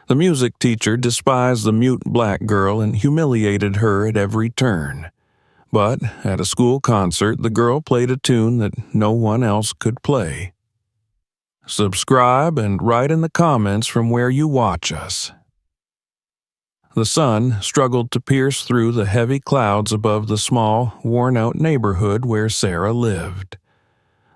The music teacher despised the mute black girl and humiliated her at every turn. But at a school concert, the girl played a tune that no one else could play. Subscribe and write in the comments from where you watch us. The sun struggled to pierce through the heavy clouds above the small, worn-out neighborhood where Sarah lived.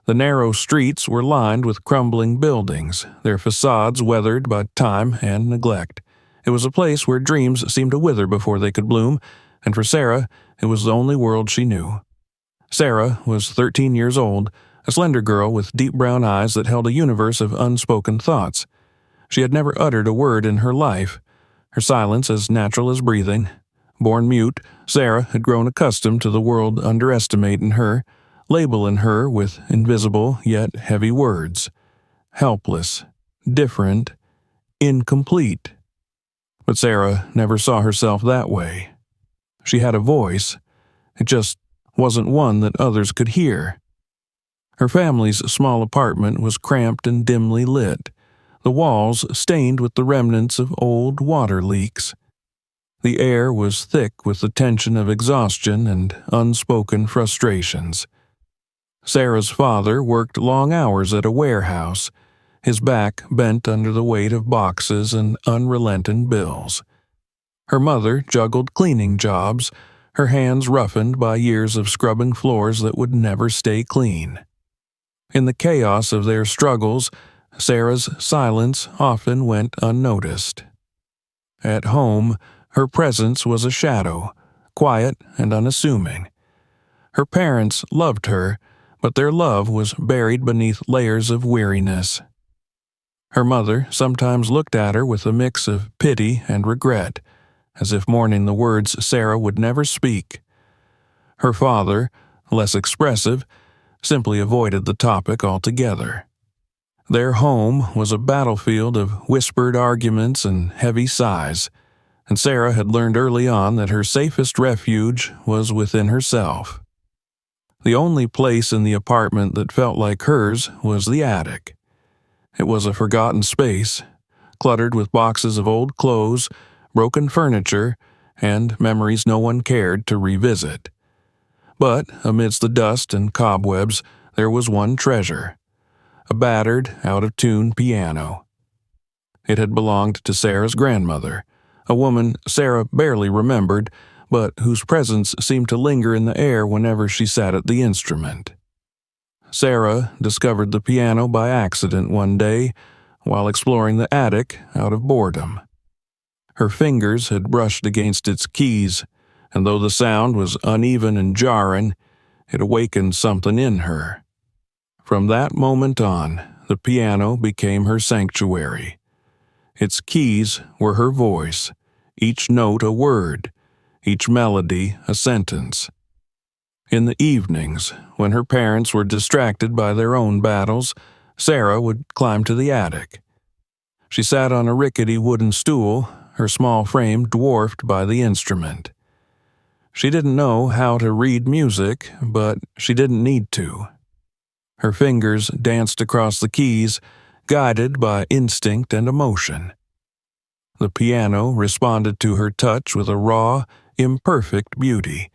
The narrow streets were lined with crumbling buildings, their facades weathered by time and neglect. It was a place where dreams seemed to wither before they could bloom, and for Sarah, it was the only world she knew. Sarah was 13 years old, a slender girl with deep brown eyes that held a universe of unspoken thoughts. She had never uttered a word in her life, her silence as natural as breathing. Born mute, Sarah had grown accustomed to the world underestimating her, labeling her with invisible yet heavy words. Helpless, different, incomplete. But Sarah never saw herself that way. She had a voice. It just wasn't one that others could hear. Her family's small apartment was cramped and dimly lit, the walls stained with the remnants of old water leaks. The air was thick with the tension of exhaustion and unspoken frustrations. Sarah's father worked long hours at a warehouse, his back bent under the weight of boxes and unrelenting bills. Her mother juggled cleaning jobs, her hands roughened by years of scrubbing floors that would never stay clean. In the chaos of their struggles, Sarah's silence often went unnoticed. At home, her presence was a shadow, quiet and unassuming. Her parents loved her, but their love was buried beneath layers of weariness. Her mother sometimes looked at her with a mix of pity and regret, as if mourning the words Sarah would never speak. Her father, less expressive, simply avoided the topic altogether. Their home was a battlefield of whispered arguments and heavy sighs, and Sarah had learned early on that her safest refuge was within herself. The only place in the apartment that felt like hers was the attic. It was a forgotten space, cluttered with boxes of old clothes, broken furniture, and memories no one cared to revisit. But amidst the dust and cobwebs, there was one treasure: a battered, out-of-tune piano. It had belonged to Sarah's grandmother, a woman Sarah barely remembered, but whose presence seemed to linger in the air whenever she sat at the instrument. Sarah discovered the piano by accident one day while exploring the attic out of boredom. Her fingers had brushed against its keys, and though the sound was uneven and jarring, it awakened something in her. From that moment on, the piano became her sanctuary. Its keys were her voice, each note a word, each melody a sentence. In the evenings, when her parents were distracted by their own battles, Sarah would climb to the attic. She sat on a rickety wooden stool, her small frame dwarfed by the instrument. She didn't know how to read music, but she didn't need to. Her fingers danced across the keys, guided by instinct and emotion. The piano responded to her touch with a raw, imperfect beauty,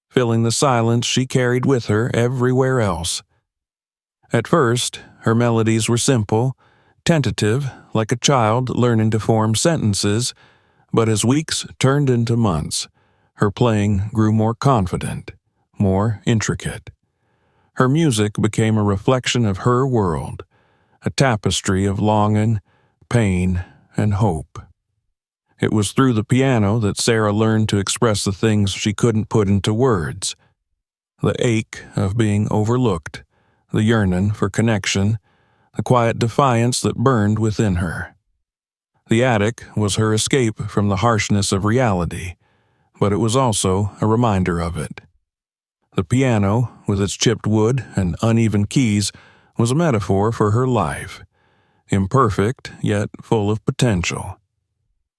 filling the silence she carried with her everywhere else. At first, her melodies were simple, tentative, like a child learning to form sentences, but as weeks turned into months, her playing grew more confident, more intricate. Her music became a reflection of her world, a tapestry of longing, pain, and hope. It was through the piano that Sarah learned to express the things she couldn't put into words: the ache of being overlooked, the yearning for connection, the quiet defiance that burned within her. The attic was her escape from the harshness of reality, but it was also a reminder of it. The piano, with its chipped wood and uneven keys, was a metaphor for her life, imperfect yet full of potential.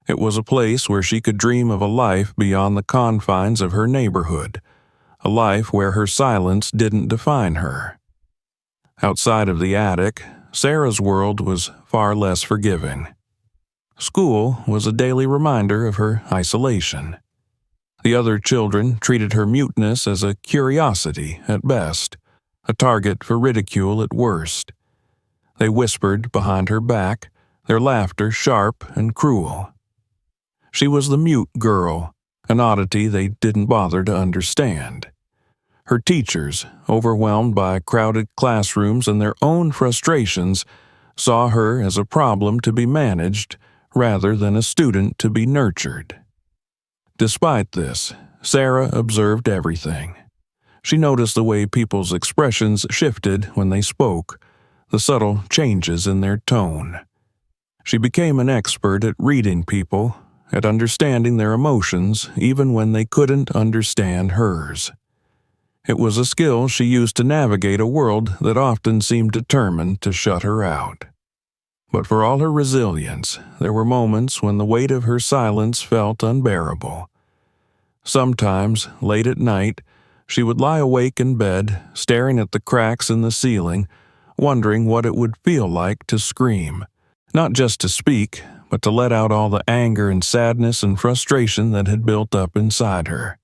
It was a place where she could dream of a life beyond the confines of her neighborhood, a life where her silence didn't define her. Outside of the attic, Sarah's world was far less forgiving. School was a daily reminder of her isolation. The other children treated her muteness as a curiosity at best, a target for ridicule at worst. They whispered behind her back, their laughter sharp and cruel. She was the mute girl, an oddity they didn't bother to understand. Her teachers, overwhelmed by crowded classrooms and their own frustrations, saw her as a problem to be managed rather than a student to be nurtured. Despite this, Sarah observed everything. She noticed the way people's expressions shifted when they spoke, the subtle changes in their tone. She became an expert at reading people, at understanding their emotions even when they couldn't understand hers. It was a skill she used to navigate a world that often seemed determined to shut her out. But for all her resilience, there were moments when the weight of her silence felt unbearable. Sometimes, late at night, she would lie awake in bed, staring at the cracks in the ceiling, wondering what it would feel like to scream, not just to speak, but to let out all the anger and sadness and frustration that had built up inside her.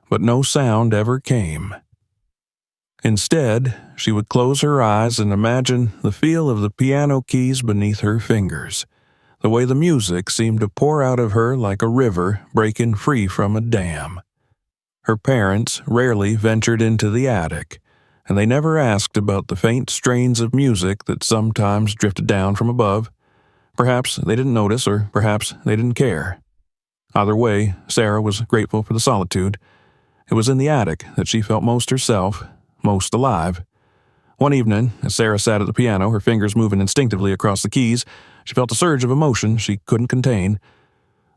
But no sound ever came. Instead, she would close her eyes and imagine the feel of the piano keys beneath her fingers, the way the music seemed to pour out of her like a river breaking free from a dam. Her parents rarely ventured into the attic, and they never asked about the faint strains of music that sometimes drifted down from above. Perhaps they didn't notice, or perhaps they didn't care. Either way, Sarah was grateful for the solitude. It was in the attic that she felt most herself, most alive. One evening, as Sarah sat at the piano, her fingers moving instinctively across the keys, she felt a surge of emotion she couldn't contain.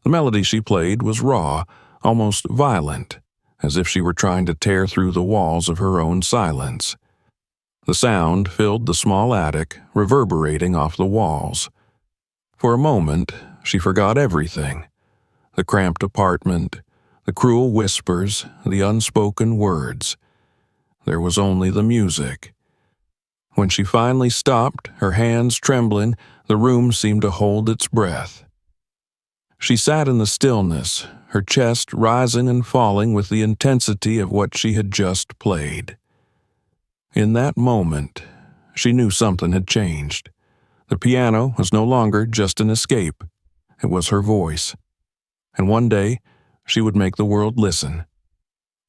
The melody she played was raw, almost violent, as if she were trying to tear through the walls of her own silence. The sound filled the small attic, reverberating off the walls. For a moment, she forgot everything. The cramped apartment, the cruel whispers, the unspoken words. There was only the music. When she finally stopped, her hands trembling, the room seemed to hold its breath. She sat in the stillness, her chest rising and falling with the intensity of what she had just played. In that moment, she knew something had changed. The piano was no longer just an escape. It was her voice. And one day, she would make the world listen.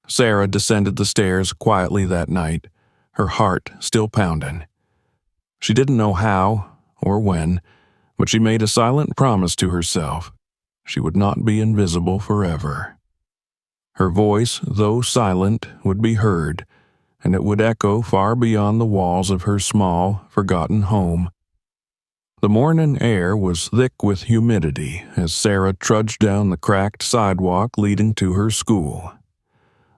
Sarah descended the stairs quietly that night, her heart still pounding. She didn't know how or when, but she made a silent promise to herself. She would not be invisible forever. Her voice, though silent, would be heard, and it would echo far beyond the walls of her small, forgotten home. The morning air was thick with humidity as Sarah trudged down the cracked sidewalk leading to her school.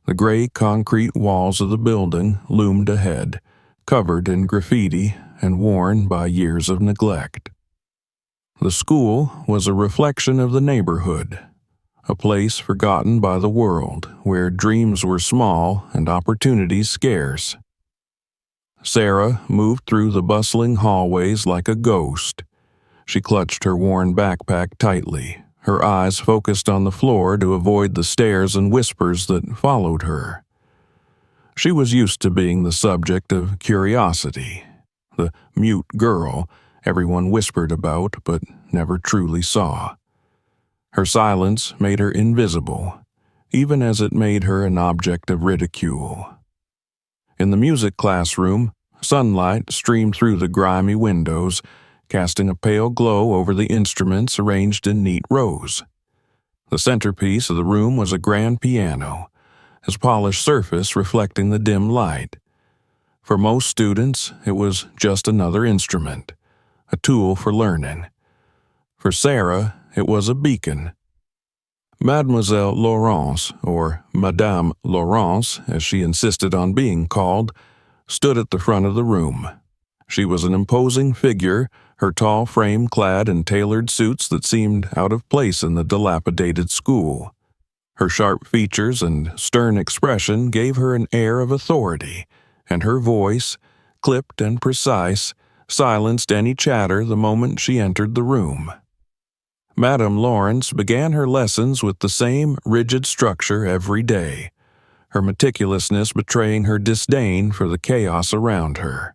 The gray concrete walls of the building loomed ahead, covered in graffiti and worn by years of neglect. The school was a reflection of the neighborhood, a place forgotten by the world where dreams were small and opportunities scarce. Sarah moved through the bustling hallways like a ghost. She clutched her worn backpack tightly, her eyes focused on the floor to avoid the stares and whispers that followed her. She was used to being the subject of curiosity, the mute girl everyone whispered about but never truly saw. Her silence made her invisible, even as it made her an object of ridicule. In the music classroom, sunlight streamed through the grimy windows, casting a pale glow over the instruments arranged in neat rows. The centerpiece of the room was a grand piano, its polished surface reflecting the dim light. For most students, it was just another instrument, a tool for learning. For Sarah, it was a beacon. Mademoiselle Laurence, or Madame Laurence, as she insisted on being called, stood at the front of the room. She was an imposing figure, her tall frame clad in tailored suits that seemed out of place in the dilapidated school. Her sharp features and stern expression gave her an air of authority, and her voice, clipped and precise, silenced any chatter the moment she entered the room. Madame Lawrence began her lessons with the same rigid structure every day, her meticulousness betraying her disdain for the chaos around her.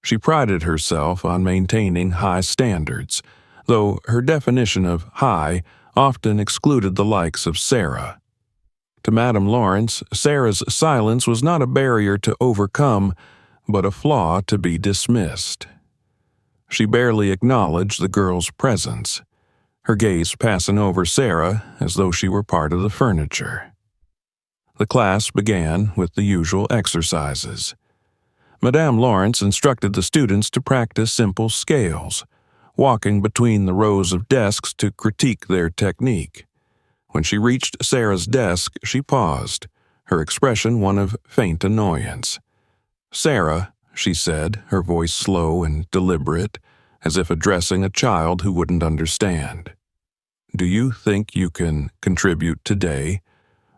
She prided herself on maintaining high standards, though her definition of high often excluded the likes of Sarah. To Madame Lawrence, Sarah's silence was not a barrier to overcome, but a flaw to be dismissed. She barely acknowledged the girl's presence, her gaze passing over Sarah as though she were part of the furniture. The class began with the usual exercises. Madame Lawrence instructed the students to practice simple scales, walking between the rows of desks to critique their technique. When she reached Sarah's desk, she paused, her expression one of faint annoyance. "Sarah," she said, her voice slow and deliberate, as if addressing a child who wouldn't understand. "Do you think you can contribute today,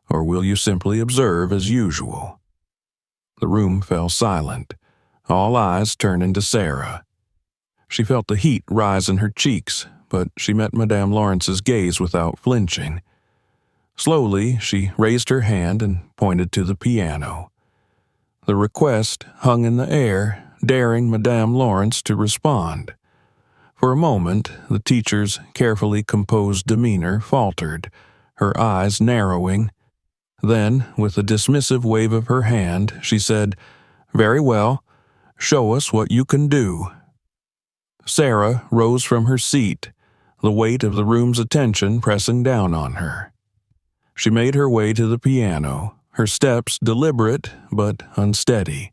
or will you simply observe as usual?" The room fell silent, all eyes turning to Sarah. She felt the heat rise in her cheeks, but she met Madame Lawrence's gaze without flinching. Slowly, she raised her hand and pointed to the piano. The request hung in the air, daring Madame Lawrence to respond. For a moment, the teacher's carefully composed demeanor faltered, her eyes narrowing. Then, with a dismissive wave of her hand, she said, "Very well, show us what you can do." Sarah rose from her seat, the weight of the room's attention pressing down on her. She made her way to the piano, her steps deliberate but unsteady.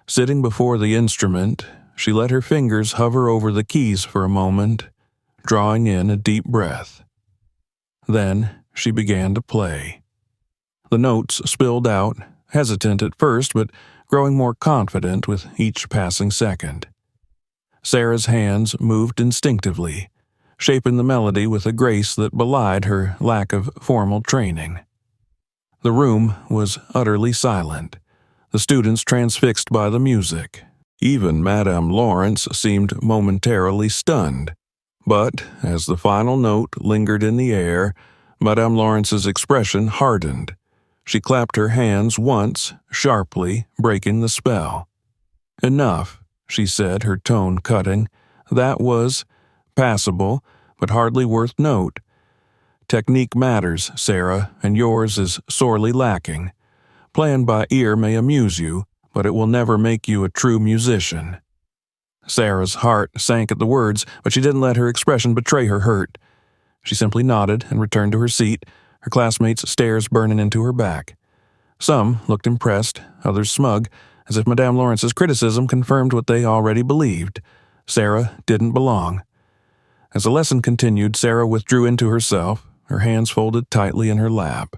Sitting before the instrument, she let her fingers hover over the keys for a moment, drawing in a deep breath. Then she began to play. The notes spilled out, hesitant at first but growing more confident with each passing second. Sarah's hands moved instinctively, shaping the melody with a grace that belied her lack of formal training. The room was utterly silent, the students transfixed by the music. Even Madame Lawrence seemed momentarily stunned. But, as the final note lingered in the air, Madame Lawrence's expression hardened. She clapped her hands once, sharply, breaking the spell. "Enough," she said, her tone cutting. "That was passable, but hardly worth note. Technique matters, Sarah, and yours is sorely lacking. Playing by ear may amuse you, but it will never make you a true musician." Sarah's heart sank at the words, but she didn't let her expression betray her hurt. She simply nodded and returned to her seat, her classmates' stares burning into her back. Some looked impressed, others smug, as if Madame Lawrence's criticism confirmed what they already believed. Sarah didn't belong. As the lesson continued, Sarah withdrew into herself, her hands folded tightly in her lap.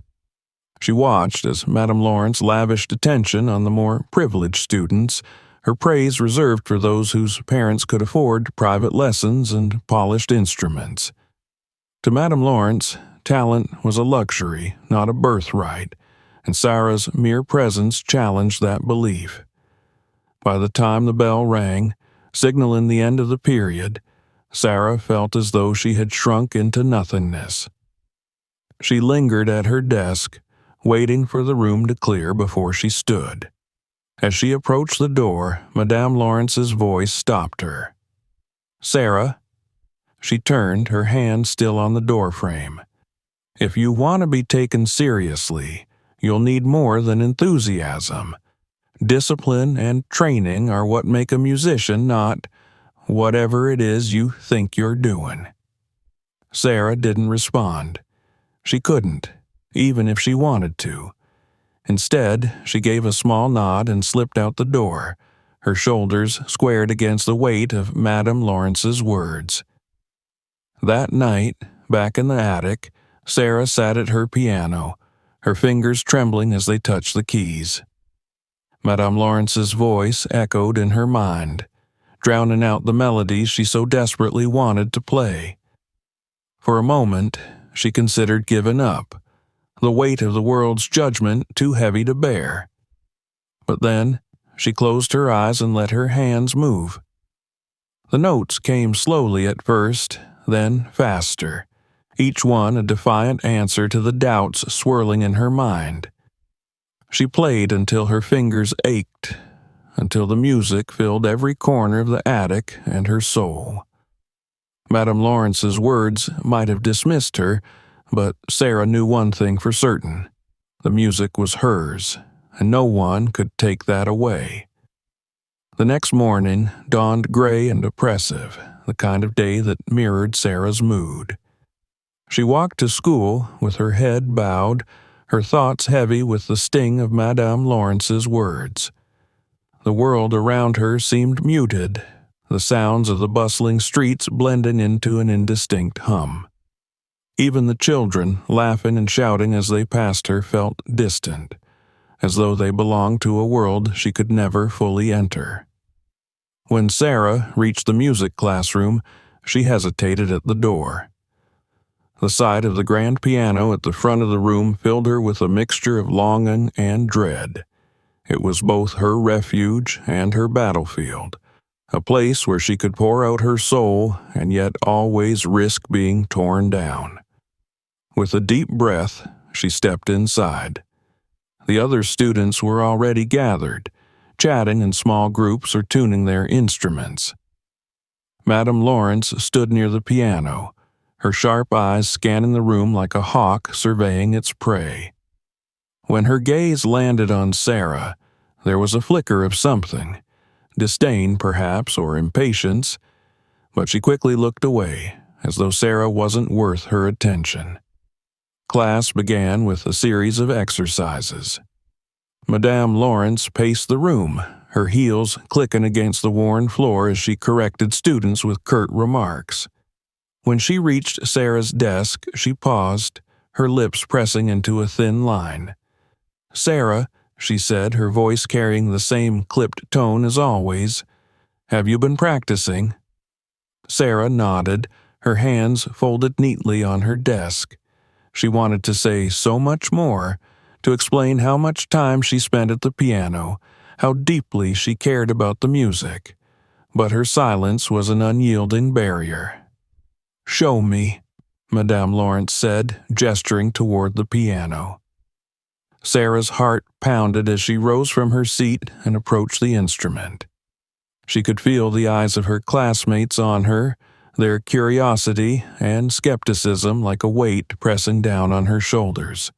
She watched as Madame Lawrence lavished attention on the more privileged students, her praise reserved for those whose parents could afford private lessons and polished instruments. To Madame Lawrence, talent was a luxury, not a birthright, and Sarah's mere presence challenged that belief. By the time the bell rang, signaling the end of the period, Sarah felt as though she had shrunk into nothingness. She lingered at her desk, waiting for the room to clear before she stood. As she approached the door, Madame Lawrence's voice stopped her. "Sarah?" She turned, her hand still on the doorframe. "If you want to be taken seriously, you'll need more than enthusiasm. Discipline and training are what make a musician, not whatever it is you think you're doing." Sarah didn't respond. She couldn't, even if she wanted to. Instead, she gave a small nod and slipped out the door, her shoulders squared against the weight of Madame Lawrence's words. That night, back in the attic, Sarah sat at her piano, her fingers trembling as they touched the keys. Madame Lawrence's voice echoed in her mind, drowning out the melodies she so desperately wanted to play. For a moment, she considered giving up, the weight of the world's judgment too heavy to bear. But then, she closed her eyes and let her hands move. The notes came slowly at first, then faster, each one a defiant answer to the doubts swirling in her mind. She played until her fingers ached, until the music filled every corner of the attic and her soul. Madame Lawrence's words might have dismissed her, but Sarah knew one thing for certain. The music was hers, and no one could take that away. The next morning dawned gray and oppressive, the kind of day that mirrored Sarah's mood. She walked to school with her head bowed, her thoughts heavy with the sting of Madame Lawrence's words. The world around her seemed muted, the sounds of the bustling streets blending into an indistinct hum. Even the children, laughing and shouting as they passed her, felt distant, as though they belonged to a world she could never fully enter. When Sarah reached the music classroom, she hesitated at the door. The sight of the grand piano at the front of the room filled her with a mixture of longing and dread. It was both her refuge and her battlefield, a place where she could pour out her soul and yet always risk being torn down. With a deep breath, she stepped inside. The other students were already gathered, chatting in small groups or tuning their instruments. Madame Lawrence stood near the piano, her sharp eyes scanning the room like a hawk surveying its prey. When her gaze landed on Sarah, there was a flicker of something, disdain perhaps or impatience, but she quickly looked away, as though Sarah wasn't worth her attention. Class began with a series of exercises. Madame Lawrence paced the room, her heels clicking against the worn floor as she corrected students with curt remarks. When she reached Sarah's desk, she paused, her lips pressing into a thin line. "Sarah," she said, her voice carrying the same clipped tone as always, "have you been practicing?" Sarah nodded, her hands folded neatly on her desk. She wanted to say so much more, to explain how much time she spent at the piano, how deeply she cared about the music, but her silence was an unyielding barrier. "Show me," Madame Lawrence said, gesturing toward the piano. Sarah's heart pounded as she rose from her seat and approached the instrument. She could feel the eyes of her classmates on her, their curiosity and skepticism like a weight pressing down on her shoulders.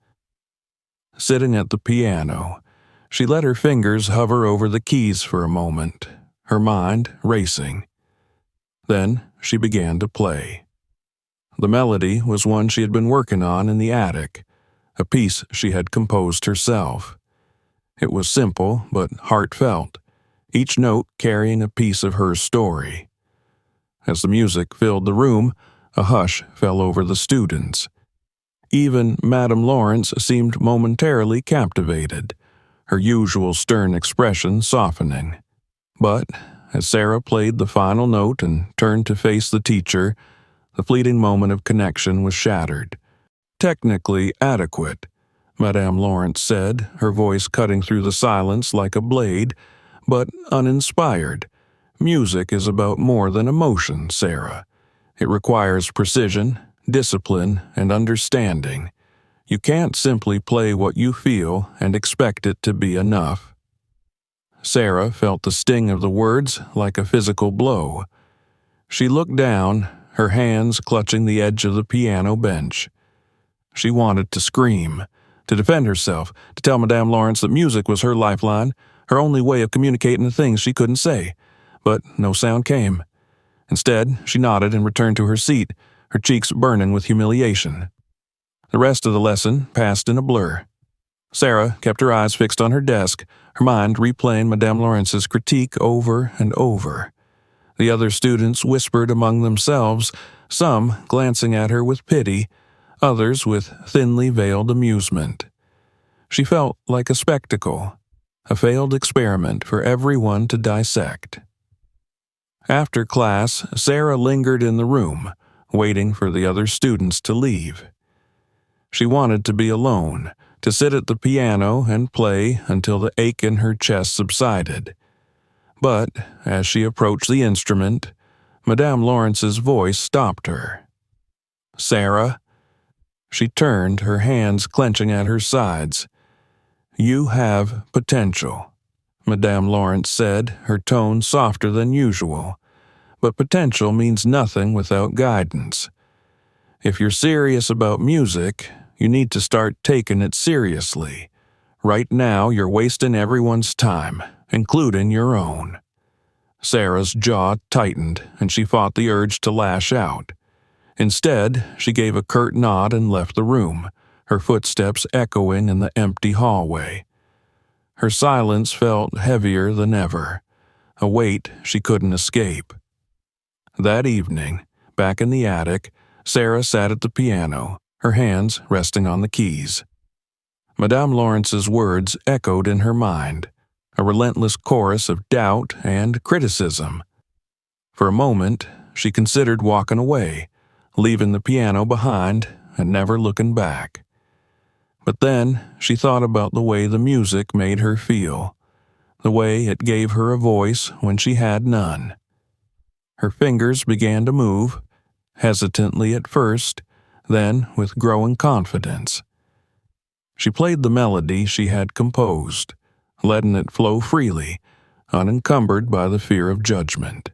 Sitting at the piano, she let her fingers hover over the keys for a moment, her mind racing. Then she began to play. The melody was one she had been working on in the attic, a piece she had composed herself. It was simple but heartfelt, each note carrying a piece of her story. As the music filled the room, a hush fell over the students. Even Madame Lawrence seemed momentarily captivated, her usual stern expression softening. But as Sarah played the final note and turned to face the teacher, the fleeting moment of connection was shattered. "Technically adequate," Madame Lawrence said, her voice cutting through the silence like a blade, "but uninspired. Music is about more than emotion, Sarah. It requires precision, discipline, and understanding. You can't simply play what you feel and expect it to be enough." Sarah felt the sting of the words like a physical blow. She looked down, her hands clutching the edge of the piano bench. She wanted to scream, to defend herself, to tell Madame Lawrence that music was her lifeline, her only way of communicating the things she couldn't say. But no sound came. Instead, she nodded and returned to her seat, her cheeks burning with humiliation. The rest of the lesson passed in a blur. Sarah kept her eyes fixed on her desk, her mind replaying Madame Lawrence's critique over and over. The other students whispered among themselves, some glancing at her with pity, others with thinly veiled amusement. She felt like a spectacle, a failed experiment for everyone to dissect. After class, Sarah lingered in the room, waiting for the other students to leave. She wanted to be alone, to sit at the piano and play until the ache in her chest subsided. But as she approached the instrument, Madame Lawrence's voice stopped her. "Sarah?" She turned, her hands clenching at her sides. "You have potential," Madame Lawrence said, her tone softer than usual. "But potential means nothing without guidance. If you're serious about music, you need to start taking it seriously. Right now, you're wasting everyone's time, including your own." Sarah's jaw tightened, and she fought the urge to lash out. Instead, she gave a curt nod and left the room, her footsteps echoing in the empty hallway. Her silence felt heavier than ever, a weight she couldn't escape. That evening, back in the attic, Sarah sat at the piano, her hands resting on the keys. Madame Lawrence's words echoed in her mind, a relentless chorus of doubt and criticism. For a moment, she considered walking away, leaving the piano behind and never looking back. But then she thought about the way the music made her feel, the way it gave her a voice when she had none. Her fingers began to move, hesitantly at first, then with growing confidence. She played the melody she had composed, letting it flow freely, unencumbered by the fear of judgment.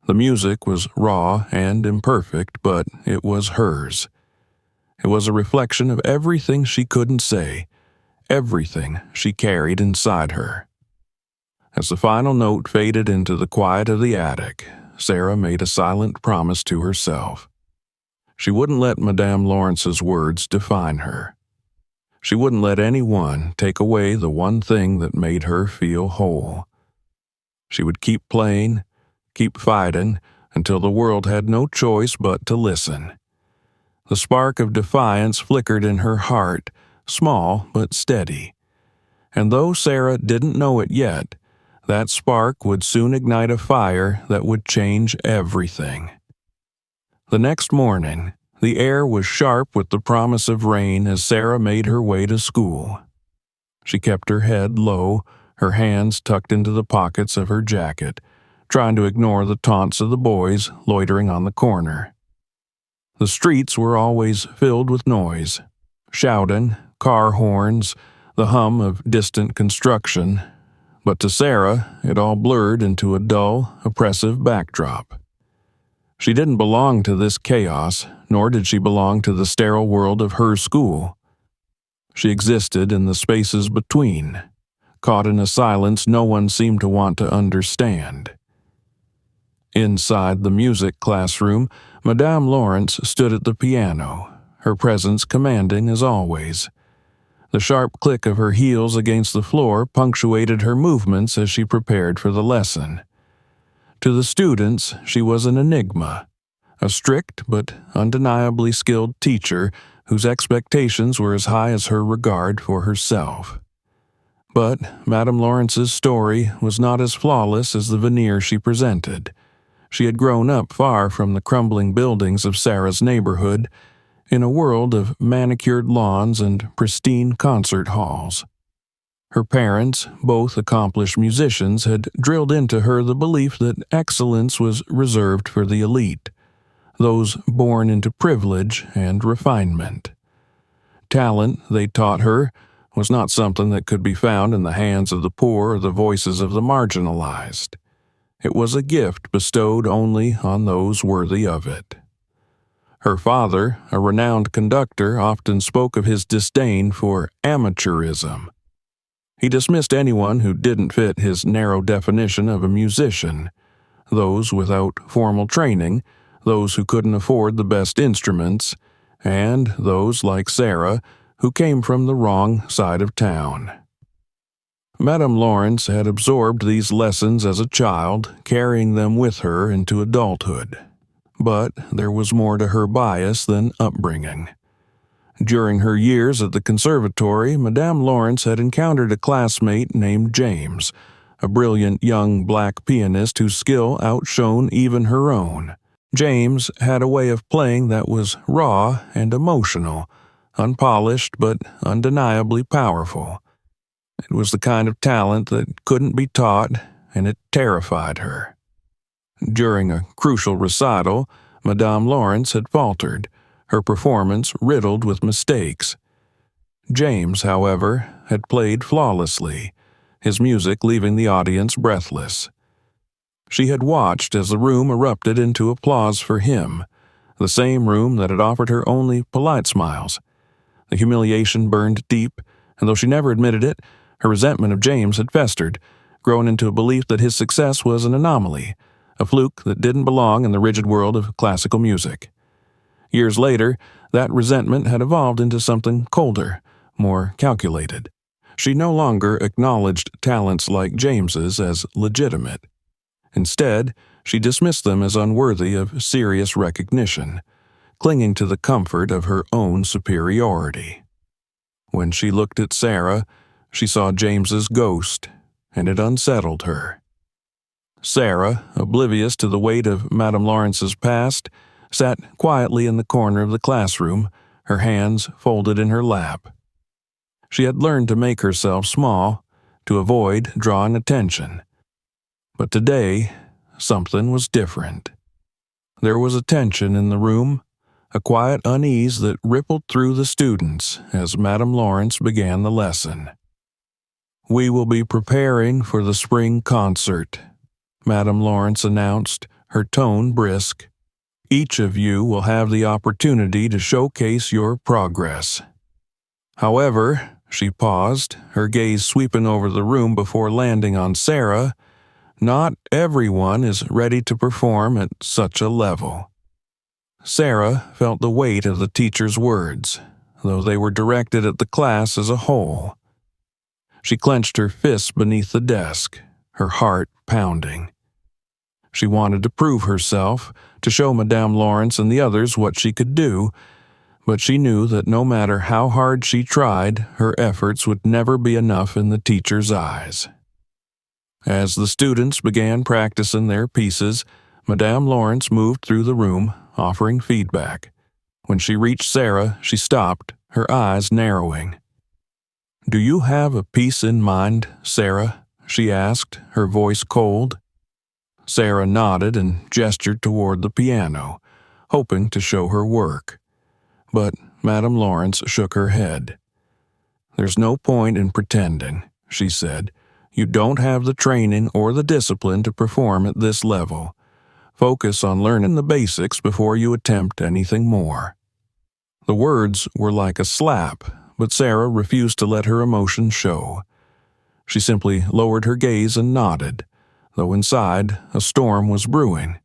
The music was raw and imperfect, but it was hers. It was a reflection of everything she couldn't say, everything she carried inside her. As the final note faded into the quiet of the attic, Sarah made a silent promise to herself. She wouldn't let Madame Lawrence's words define her. She wouldn't let anyone take away the one thing that made her feel whole. She would keep playing, keep fighting, until the world had no choice but to listen. The spark of defiance flickered in her heart, small but steady. And though Sarah didn't know it yet, that spark would soon ignite a fire that would change everything. The next morning, the air was sharp with the promise of rain as Sarah made her way to school. She kept her head low, her hands tucked into the pockets of her jacket, trying to ignore the taunts of the boys loitering on the corner. The streets were always filled with noise, shouting, car horns, the hum of distant construction, but to Sarah it all blurred into a dull, oppressive backdrop. She didn't belong to this chaos, nor did she belong to the sterile world of her school. She existed in the spaces between, caught in a silence no one seemed to want to understand. Inside the music classroom, Madame Lawrence stood at the piano, her presence commanding as always. The sharp click of her heels against the floor punctuated her movements as she prepared for the lesson. To the students, she was an enigma, a strict but undeniably skilled teacher whose expectations were as high as her regard for herself. But Madame Lawrence's story was not as flawless as the veneer she presented. She had grown up far from the crumbling buildings of Sarah's neighborhood, in a world of manicured lawns and pristine concert halls. Her parents, both accomplished musicians, had drilled into her the belief that excellence was reserved for the elite, those born into privilege and refinement. Talent, they taught her, was not something that could be found in the hands of the poor or the voices of the marginalized. It was a gift bestowed only on those worthy of it. Her father, a renowned conductor, often spoke of his disdain for amateurism. He dismissed anyone who didn't fit his narrow definition of a musician, those without formal training, those who couldn't afford the best instruments, and those like Sarah who came from the wrong side of town. Madame Lawrence had absorbed these lessons as a child, carrying them with her into adulthood. But there was more to her bias than upbringing. During her years at the conservatory, Madame Lawrence had encountered a classmate named James, a brilliant young black pianist whose skill outshone even her own. James had a way of playing that was raw and emotional, unpolished but undeniably powerful. It was the kind of talent that couldn't be taught, and it terrified her. During a crucial recital, Madame Lawrence had faltered, her performance riddled with mistakes. James, however, had played flawlessly, his music leaving the audience breathless. She had watched as the room erupted into applause for him, the same room that had offered her only polite smiles. The humiliation burned deep, and though she never admitted it, her resentment of James had festered, grown into a belief that his success was an anomaly, a fluke that didn't belong in the rigid world of classical music. Years later, that resentment had evolved into something colder, more calculated. She no longer acknowledged talents like James's as legitimate. Instead, she dismissed them as unworthy of serious recognition, clinging to the comfort of her own superiority. When she looked at Sarah, she saw James's ghost, and it unsettled her. Sarah, oblivious to the weight of Madame Lawrence's past, sat quietly in the corner of the classroom, her hands folded in her lap. She had learned to make herself small, to avoid drawing attention. But today, something was different. There was a tension in the room, a quiet unease that rippled through the students as Madame Lawrence began the lesson. "We will be preparing for the spring concert," Madame Lawrence announced, her tone brisk. "Each of you will have the opportunity to showcase your progress." However, she paused, her gaze sweeping over the room before landing on Sarah. Not everyone is ready to perform at such a level. Sarah felt the weight of the teacher's words, though they were directed at the class as a whole. She clenched her fists beneath the desk, her heart pounding. She wanted to prove herself, to show Madame Lawrence and the others what she could do, but she knew that no matter how hard she tried, her efforts would never be enough in the teacher's eyes. As the students began practicing their pieces, Madame Lawrence moved through the room, offering feedback. When she reached Sarah, she stopped, her eyes narrowing. "Do you have a piece in mind, Sarah?" she asked, her voice cold. Sarah nodded and gestured toward the piano, hoping to show her work. But Madame Lawrence shook her head. "There's no point in pretending," she said. "You don't have the training or the discipline to perform at this level. Focus on learning the basics before you attempt anything more." The words were like a slap, but Sarah refused to let her emotion show. She simply lowered her gaze and nodded, though inside a storm was brewing.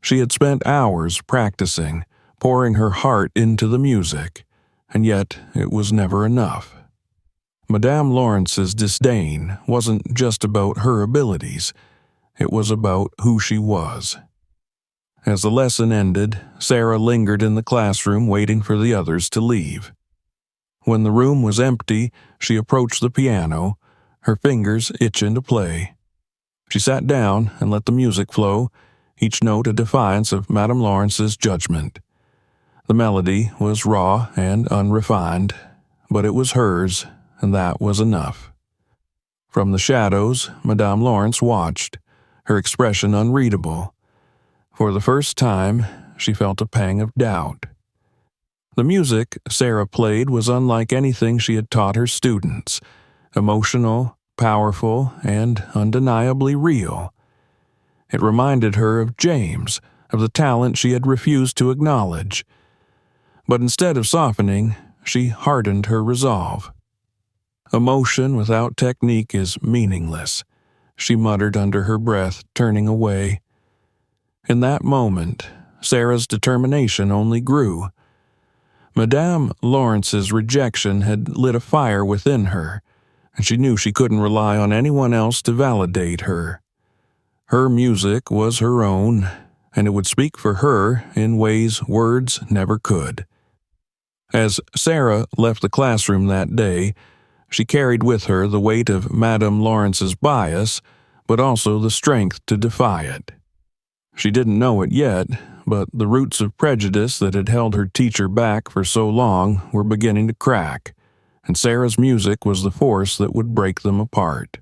She had spent hours practicing, pouring her heart into the music, and yet it was never enough. Madame Lawrence's disdain wasn't just about her abilities, it was about who she was. As the lesson ended, Sarah lingered in the classroom waiting for the others to leave. When the room was empty, she approached the piano, her fingers itching to play. She sat down and let the music flow, each note a defiance of Madame Lawrence's judgment. The melody was raw and unrefined, but it was hers, and that was enough. From the shadows, Madame Lawrence watched, her expression unreadable. For the first time, she felt a pang of doubt. The music Sarah played was unlike anything she had taught her students, emotional, powerful, and undeniably real. It reminded her of James, of the talent she had refused to acknowledge. But instead of softening, she hardened her resolve. "Emotion without technique is meaningless," she muttered under her breath, turning away. In that moment, Sarah's determination only grew. Madame Lawrence's rejection had lit a fire within her, and she knew she couldn't rely on anyone else to validate her. Her music was her own, and it would speak for her in ways words never could. As Sarah left the classroom that day, she carried with her the weight of Madame Lawrence's bias, but also the strength to defy it. She didn't know it yet, but the roots of prejudice that had held her teacher back for so long were beginning to crack, and Sarah's music was the force that would break them apart.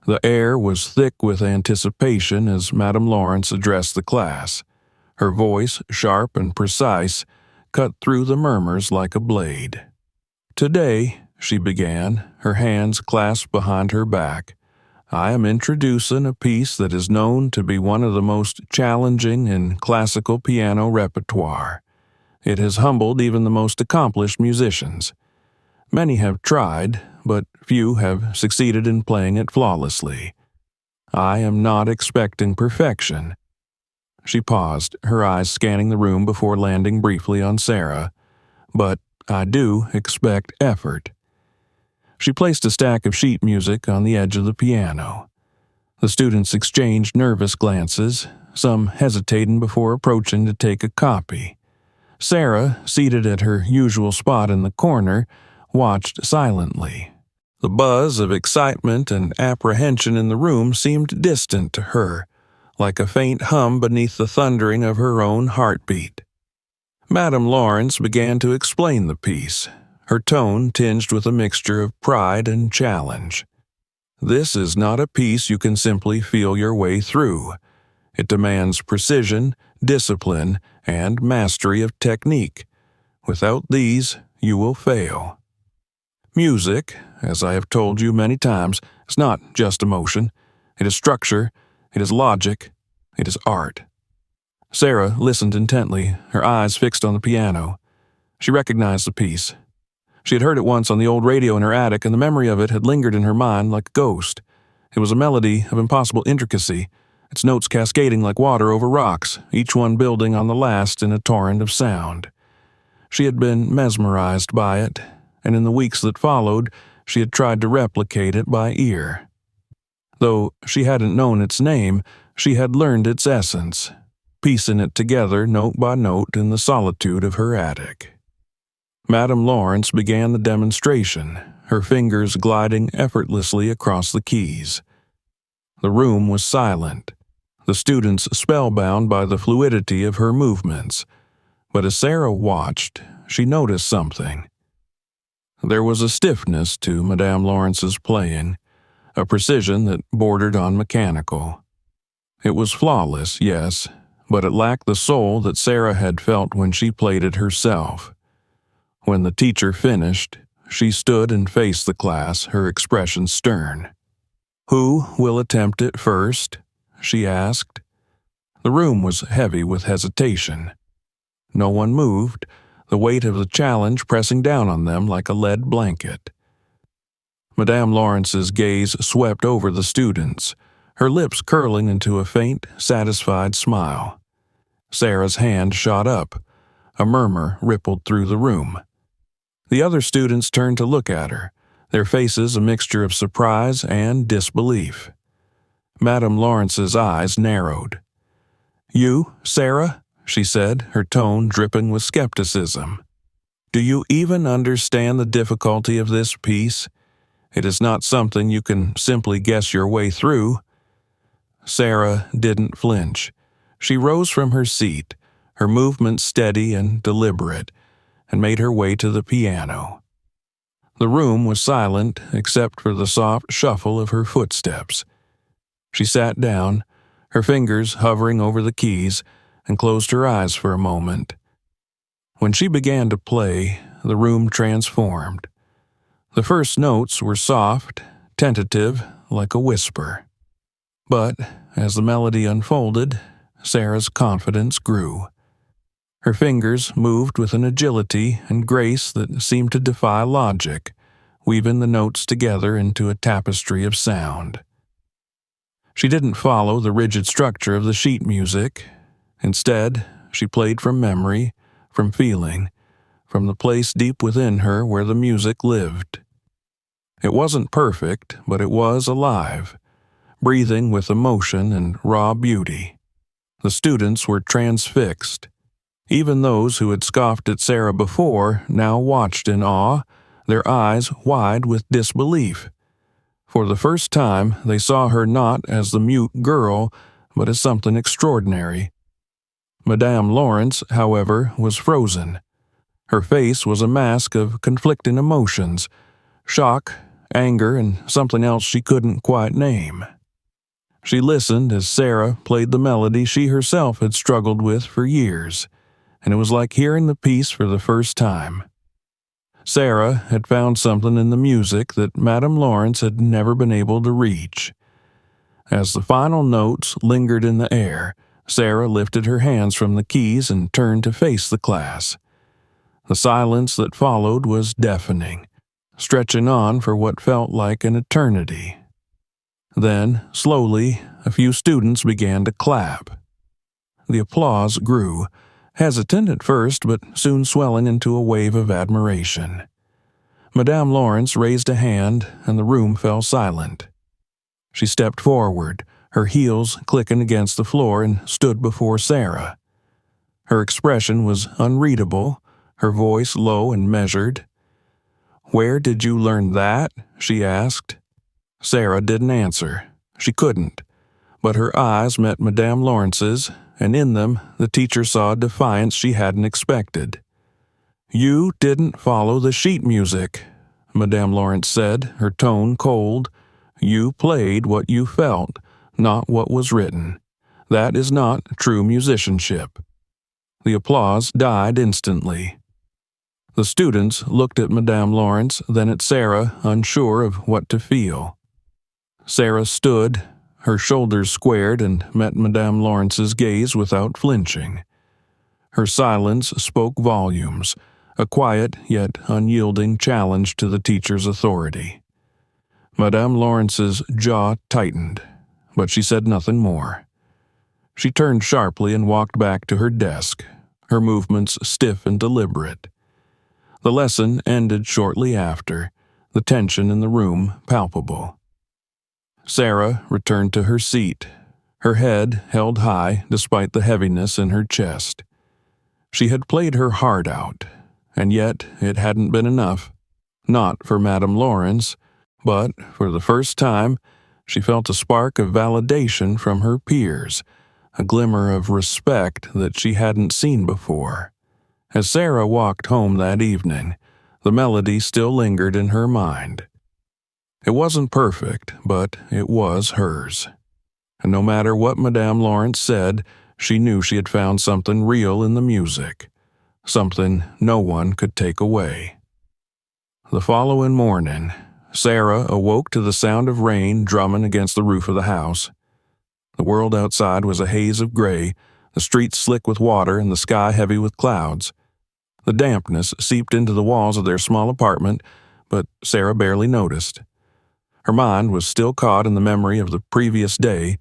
The air was thick with anticipation as Madame Lawrence addressed the class. Her voice, sharp and precise, cut through the murmurs like a blade. "Today," she began, her hands clasped behind her back, "I am introducing a piece that is known to be one of the most challenging in classical piano repertoire. It has humbled even the most accomplished musicians. Many have tried, but few have succeeded in playing it flawlessly. I am not expecting perfection." She paused, her eyes scanning the room before landing briefly on Sarah. "But I do expect effort." She placed a stack of sheet music on the edge of the piano. The students exchanged nervous glances, some hesitating before approaching to take a copy. Sarah, seated at her usual spot in the corner, watched silently. The buzz of excitement and apprehension in the room seemed distant to her, like a faint hum beneath the thundering of her own heartbeat. Madame Lawrence began to explain the piece, her tone tinged with a mixture of pride and challenge. "This is not a piece you can simply feel your way through. It demands precision, discipline, and mastery of technique. Without these, you will fail. Music, as I have told you many times, is not just emotion. It is structure, it is logic, it is art." Sarah listened intently, her eyes fixed on the piano. She recognized the piece. She had heard it once on the old radio in her attic, and the memory of it had lingered in her mind like a ghost. It was a melody of impossible intricacy, its notes cascading like water over rocks, each one building on the last in a torrent of sound. She had been mesmerized by it, and in the weeks that followed, she had tried to replicate it by ear. Though she hadn't known its name, she had learned its essence, piecing it together note by note in the solitude of her attic. Madame Lawrence began the demonstration, her fingers gliding effortlessly across the keys. The room was silent, the students spellbound by the fluidity of her movements. But as Sarah watched, she noticed something. There was a stiffness to Madame Lawrence's playing, a precision that bordered on mechanical. It was flawless, yes, but it lacked the soul that Sarah had felt when she played it herself. When the teacher finished, she stood and faced the class, her expression stern. "Who will attempt it first?" she asked. The room was heavy with hesitation. No one moved, the weight of the challenge pressing down on them like a lead blanket. Madame Lawrence's gaze swept over the students, her lips curling into a faint, satisfied smile. Sarah's hand shot up. A murmur rippled through the room. The other students turned to look at her, their faces a mixture of surprise and disbelief. Madame Lawrence's eyes narrowed. "You, Sarah?" she said, her tone dripping with skepticism. "Do you even understand the difficulty of this piece? It is not something you can simply guess your way through." Sarah didn't flinch. She rose from her seat, her movements steady and deliberate, and made her way to the piano. The room was silent except for the soft shuffle of her footsteps. She sat down, her fingers hovering over the keys, and closed her eyes for a moment. When she began to play, the room transformed. The first notes were soft, tentative, like a whisper. But as the melody unfolded, Sarah's confidence grew. Her fingers moved with an agility and grace that seemed to defy logic, weaving the notes together into a tapestry of sound. She didn't follow the rigid structure of the sheet music. Instead, she played from memory, from feeling, from the place deep within her where the music lived. It wasn't perfect, but it was alive, breathing with emotion and raw beauty. The students were transfixed. Even those who had scoffed at Sarah before now watched in awe, their eyes wide with disbelief. For the first time, they saw her not as the mute girl, but as something extraordinary. Madame Lawrence, however, was frozen. Her face was a mask of conflicting emotions, shock, anger, and something else she couldn't quite name. She listened as Sarah played the melody she herself had struggled with for years, and it was like hearing the piece for the first time. Sarah had found something in the music that Madame Laurence had never been able to reach. As the final notes lingered in the air, Sarah lifted her hands from the keys and turned to face the class. The silence that followed was deafening, stretching on for what felt like an eternity. Then, slowly, a few students began to clap. The applause grew, hesitant at first but soon swelling into a wave of admiration. Madame Laurence raised a hand and the room fell silent. She stepped forward, her heels clicking against the floor, and stood before Sarah. Her expression was unreadable, her voice low and measured. "Where did you learn that?" she asked. Sarah didn't answer. She couldn't. But her eyes met Madame Laurence's, and in them the teacher saw a defiance she hadn't expected. "You didn't follow the sheet music," Madame Laurence said, her tone cold. "You played what you felt, not what was written. That is not true musicianship." The applause died instantly. The students looked at Madame Laurence, then at Sarah, unsure of what to feel. Sarah stood, her shoulders squared, and met Madame Laurence's gaze without flinching. Her silence spoke volumes, a quiet yet unyielding challenge to the teacher's authority. Madame Laurence's jaw tightened, but she said nothing more. She turned sharply and walked back to her desk, her movements stiff and deliberate. The lesson ended shortly after, the tension in the room palpable. Sarah returned to her seat, her head held high despite the heaviness in her chest. She had played her heart out, and yet it hadn't been enough. Not for Madame Laurence, but for the first time she felt a spark of validation from her peers, a glimmer of respect that she hadn't seen before. As Sarah walked home that evening, the melody still lingered in her mind. It wasn't perfect, but it was hers. And no matter what Madame Laurence said, she knew she had found something real in the music, something no one could take away. The following morning, Sarah awoke to the sound of rain drumming against the roof of the house. The world outside was a haze of gray, the streets slick with water and the sky heavy with clouds. The dampness seeped into the walls of their small apartment, but Sarah barely noticed. Her mind was still caught in the memory of the previous day,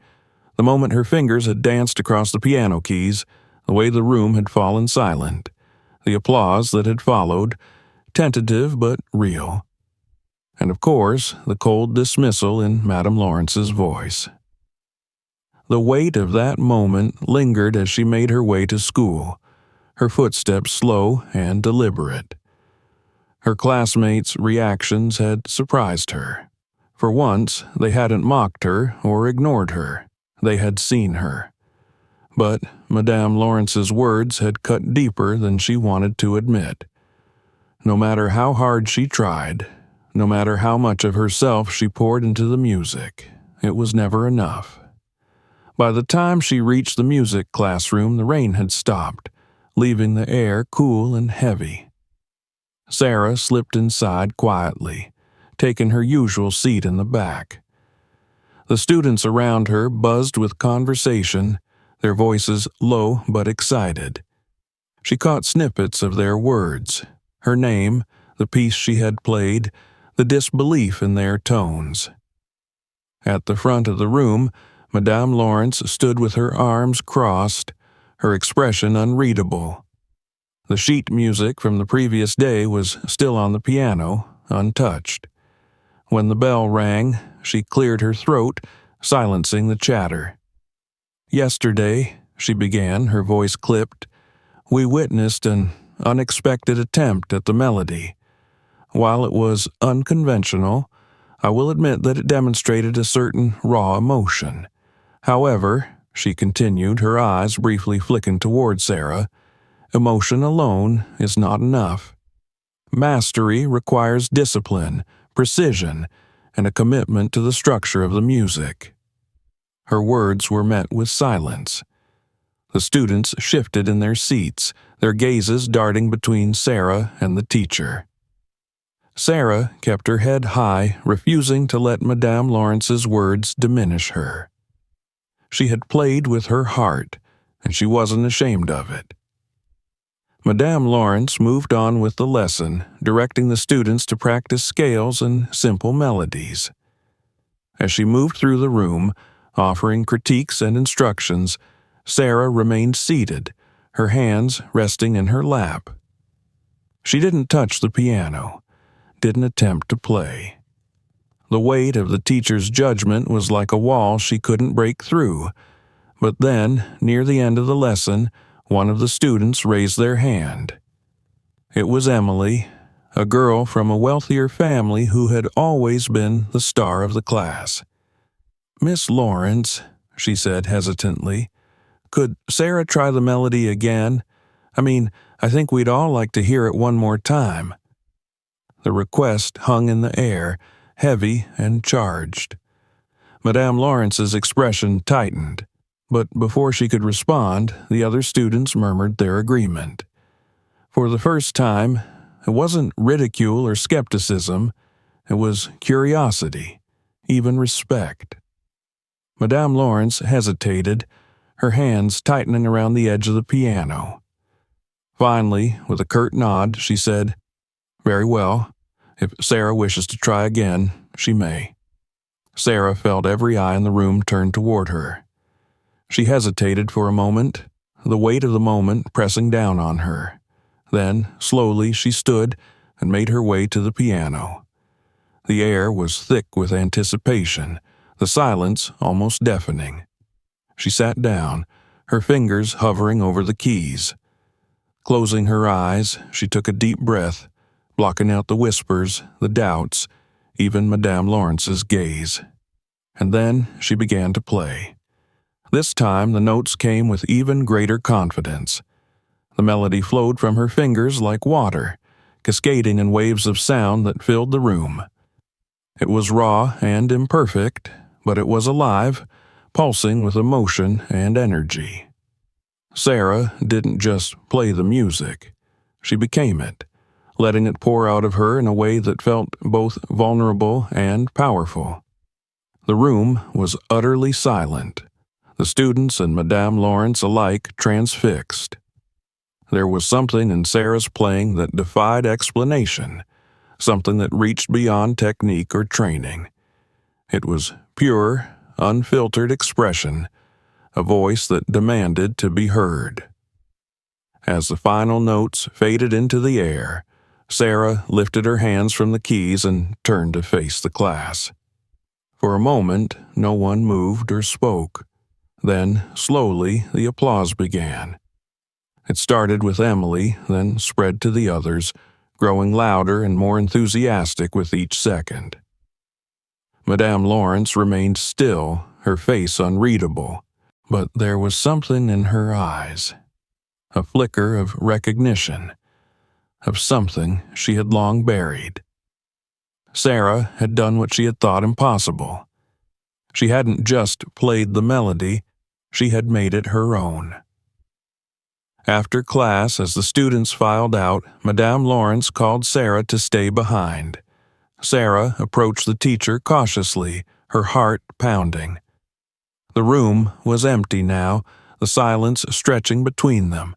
the moment her fingers had danced across the piano keys, the way the room had fallen silent, the applause that had followed, tentative but real. And of course, the cold dismissal in Madame Laurence's voice. The weight of that moment lingered as she made her way to school, her footsteps slow and deliberate. Her classmates' reactions had surprised her. For once, they hadn't mocked her or ignored her. They had seen her. But Madame Laurence's words had cut deeper than she wanted to admit. No matter how hard she tried, no matter how much of herself she poured into the music, it was never enough. By the time she reached the music classroom, the rain had stopped, leaving the air cool and heavy. Sarah slipped inside quietly, taking her usual seat in the back. The students around her buzzed with conversation, their voices low but excited. She caught snippets of their words, her name, the piece she had played, the disbelief in their tones. At the front of the room, Madame Laurence stood with her arms crossed, her expression unreadable. The sheet music from the previous day was still on the piano, untouched. When the bell rang, she cleared her throat, silencing the chatter. "Yesterday," she began, her voice clipped, "we witnessed an unexpected attempt at the melody. While it was unconventional, I will admit that it demonstrated a certain raw emotion. However," she continued, her eyes briefly flicking toward Sarah, "emotion alone is not enough. Mastery requires discipline, precision, and a commitment to the structure of the music. Her words were met with silence. The students shifted in their seats, their gazes darting between Sarah and the teacher. Sarah kept her head high, refusing to let Madame Lawrence's words diminish her. She had played with her heart, and she wasn't ashamed of it. Madame Lawrence moved on with the lesson, directing the students to practice scales and simple melodies. As she moved through the room, offering critiques and instructions, Sarah remained seated, her hands resting in her lap. She didn't touch the piano, didn't attempt to play. The weight of the teacher's judgment was like a wall she couldn't break through, but then, near the end of the lesson, one of the students raised their hand. It was Emily, a girl from a wealthier family who had always been the star of the class. "Miss Lawrence," she said hesitantly, "could Sarah try the melody again? I think we'd all like to hear it one more time." The request hung in the air, heavy and charged. Madame Lawrence's expression tightened, but before she could respond, the other students murmured their agreement. For the first time, it wasn't ridicule or skepticism, it was curiosity, even respect. Madame Lawrence hesitated, her hands tightening around the edge of the piano. Finally, with a curt nod, she said, "Very well. If Sarah wishes to try again, she may." Sarah felt every eye in the room turned toward her. She hesitated for a moment, the weight of the moment pressing down on her. Then, slowly, she stood and made her way to the piano. The air was thick with anticipation, the silence almost deafening. She sat down, her fingers hovering over the keys. Closing her eyes, she took a deep breath, blocking out the whispers, the doubts, even Madame Lawrence's gaze. And then she began to play. This time the notes came with even greater confidence. The melody flowed from her fingers like water, cascading in waves of sound that filled the room. It was raw and imperfect, but it was alive, pulsing with emotion and energy. Sarah didn't just play the music. She became it, letting it pour out of her in a way that felt both vulnerable and powerful. The room was utterly silent, the students and Madame Lawrence alike transfixed. There was something in Sarah's playing that defied explanation, something that reached beyond technique or training. It was pure, unfiltered expression, a voice that demanded to be heard. As the final notes faded into the air, Sarah lifted her hands from the keys and turned to face the class. For a moment, no one moved or spoke. Then, slowly, the applause began. It started with Emily, then spread to the others, growing louder and more enthusiastic with each second. Madame Lawrence remained still, her face unreadable, but there was something in her eyes, a flicker of recognition, of something she had long buried. Sarah had done what she had thought impossible. She hadn't just played the melody, she had made it her own. After class, as the students filed out, Madame Lawrence called Sarah to stay behind. Sarah approached the teacher cautiously, her heart pounding. The room was empty now, the silence stretching between them.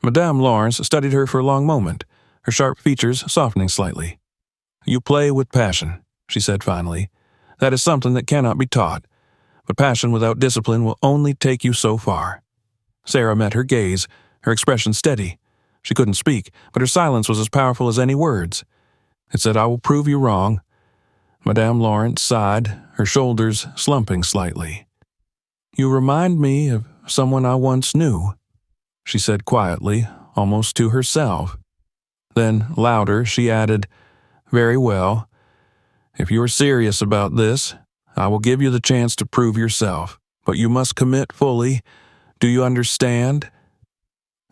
Madame Lawrence studied her for a long moment, her sharp features softening slightly. "You play with passion," she said finally. "That is something that cannot be taught, but passion without discipline will only take you so far." Sarah met her gaze, her expression steady. She couldn't speak, but her silence was as powerful as any words. It said, "I will prove you wrong." Madame Lawrence sighed, her shoulders slumping slightly. "You remind me of someone I once knew," she said quietly, almost to herself. Then, louder, she added, "Very well. If you are serious about this, I will give you the chance to prove yourself, but you must commit fully. Do you understand?"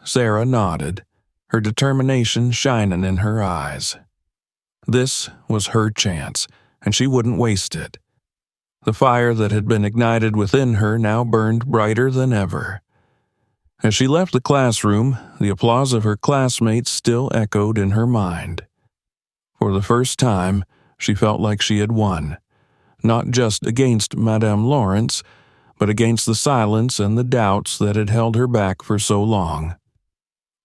Sarah nodded, her determination shining in her eyes. This was her chance, and she wouldn't waste it. The fire that had been ignited within her now burned brighter than ever. As she left the classroom, the applause of her classmates still echoed in her mind. For the first time, she felt like she had won, not just against Madame Lawrence, but against the silence and the doubts that had held her back for so long.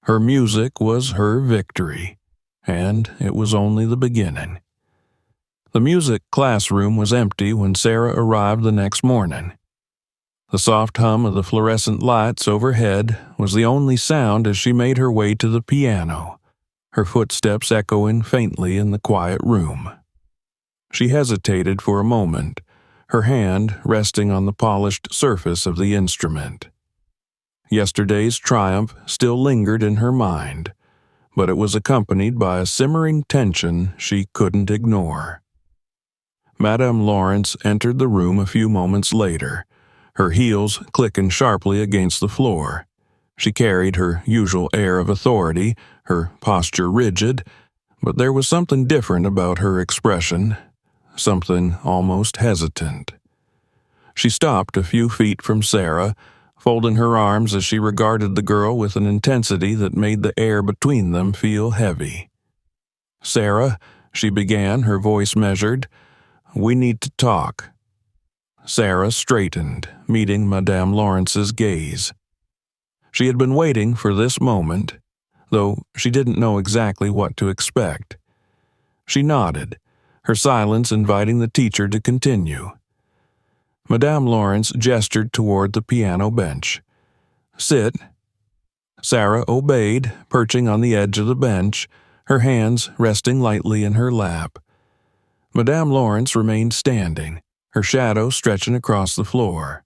Her music was her victory, and it was only the beginning. The music classroom was empty when Sarah arrived the next morning. The soft hum of the fluorescent lights overhead was the only sound as she made her way to the piano, her footsteps echoing faintly in the quiet room. She hesitated for a moment, her hand resting on the polished surface of the instrument. Yesterday's triumph still lingered in her mind, but it was accompanied by a simmering tension she couldn't ignore. Madame Lawrence entered the room a few moments later, her heels clicking sharply against the floor. She carried her usual air of authority, her posture rigid, but there was something different about her expression, something almost hesitant. She stopped a few feet from Sarah, folding her arms as she regarded the girl with an intensity that made the air between them feel heavy. "Sarah," she began, her voice measured, "we need to talk." Sarah straightened, meeting Madame Lawrence's gaze. She had been waiting for this moment, though she didn't know exactly what to expect. She nodded, her silence inviting the teacher to continue. Madame Lawrence gestured toward the piano bench. "Sit." Sarah obeyed, perching on the edge of the bench, her hands resting lightly in her lap. Madame Lawrence remained standing, her shadow stretching across the floor.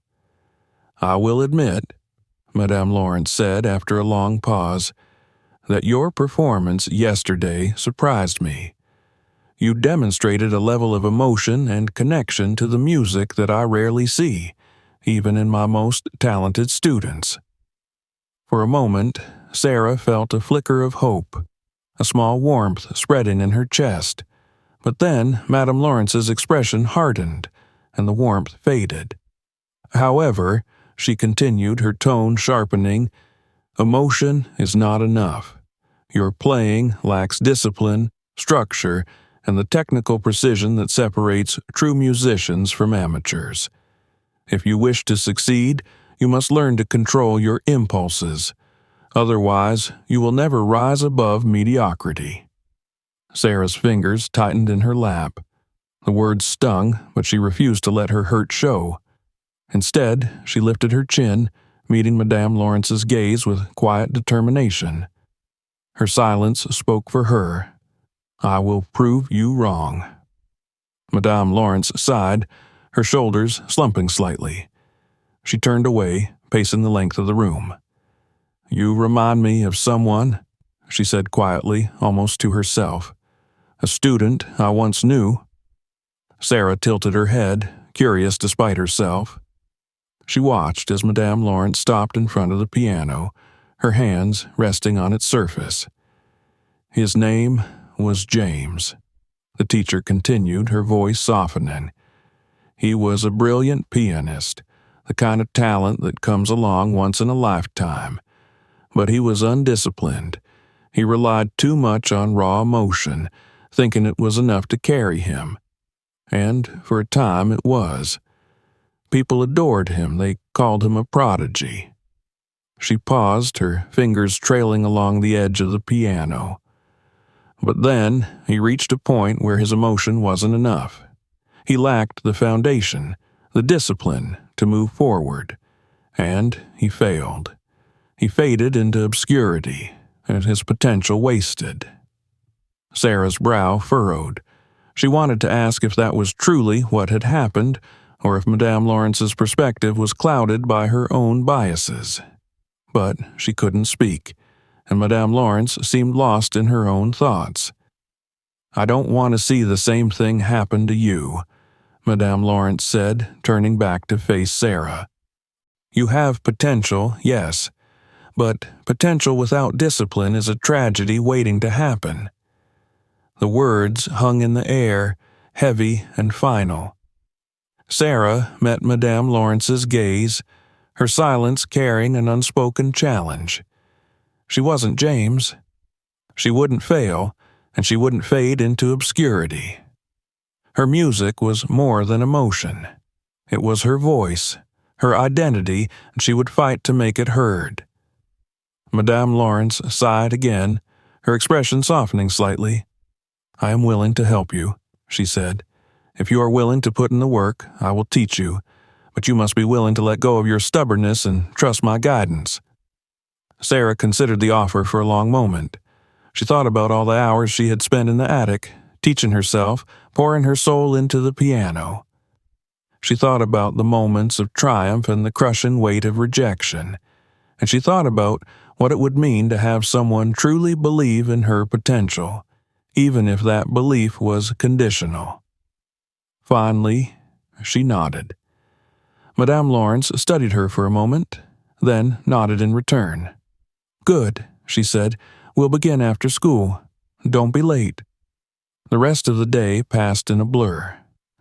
"I will admit," Madame Lawrence said after a long pause, "that your performance yesterday surprised me. You demonstrated a level of emotion and connection to the music that I rarely see, even in my most talented students." For a moment, Sarah felt a flicker of hope, a small warmth spreading in her chest, but then Madame Lawrence's expression hardened, and the warmth faded. "However," she continued, her tone sharpening, "emotion is not enough. Your playing lacks discipline, structure, and the technical precision that separates true musicians from amateurs. If you wish to succeed, you must learn to control your impulses. Otherwise, you will never rise above mediocrity." Sarah's fingers tightened in her lap. The words stung, but she refused to let her hurt show. Instead, she lifted her chin, meeting Madame Lawrence's gaze with quiet determination. Her silence spoke for her. "I will prove you wrong." Madame Lawrence sighed, her shoulders slumping slightly. She turned away, pacing the length of the room. "You remind me of someone," she said quietly, almost to herself. "A student I once knew." Sarah tilted her head, curious despite herself. She watched as Madame Lawrence stopped in front of the piano, her hands resting on its surface. "His name was James," the teacher continued, her voice softening. "He was a brilliant pianist, the kind of talent that comes along once in a lifetime. But he was undisciplined. He relied too much on raw emotion, thinking it was enough to carry him. And for a time it was. People adored him, they called him a prodigy." She paused, her fingers trailing along the edge of the piano. "But then he reached a point where his emotion wasn't enough. He lacked the foundation, the discipline to move forward, and he failed. He faded into obscurity, and his potential wasted." Sarah's brow furrowed. She wanted to ask if that was truly what had happened, or if Madame Lawrence's perspective was clouded by her own biases. But she couldn't speak, and Madame Lawrence seemed lost in her own thoughts. "I don't want to see the same thing happen to you," Madame Lawrence said, turning back to face Sarah. "You have potential, yes, but potential without discipline is a tragedy waiting to happen." The words hung in the air, heavy and final. Sarah met Madame Lawrence's gaze, her silence carrying an unspoken challenge. She wasn't James. She wouldn't fail, and she wouldn't fade into obscurity. Her music was more than emotion. It was her voice, her identity, and she would fight to make it heard. Madame Lawrence sighed again, her expression softening slightly. "I am willing to help you," she said. "If you are willing to put in the work, I will teach you, but you must be willing to let go of your stubbornness and trust my guidance." Sarah considered the offer for a long moment. She thought about all the hours she had spent in the attic, teaching herself, pouring her soul into the piano. She thought about the moments of triumph and the crushing weight of rejection, and she thought about what it would mean to have someone truly believe in her potential, even if that belief was conditional. Finally, she nodded. Madame Lawrence studied her for a moment, then nodded in return. "Good," she said. "We'll begin after school. Don't be late." The rest of the day passed in a blur.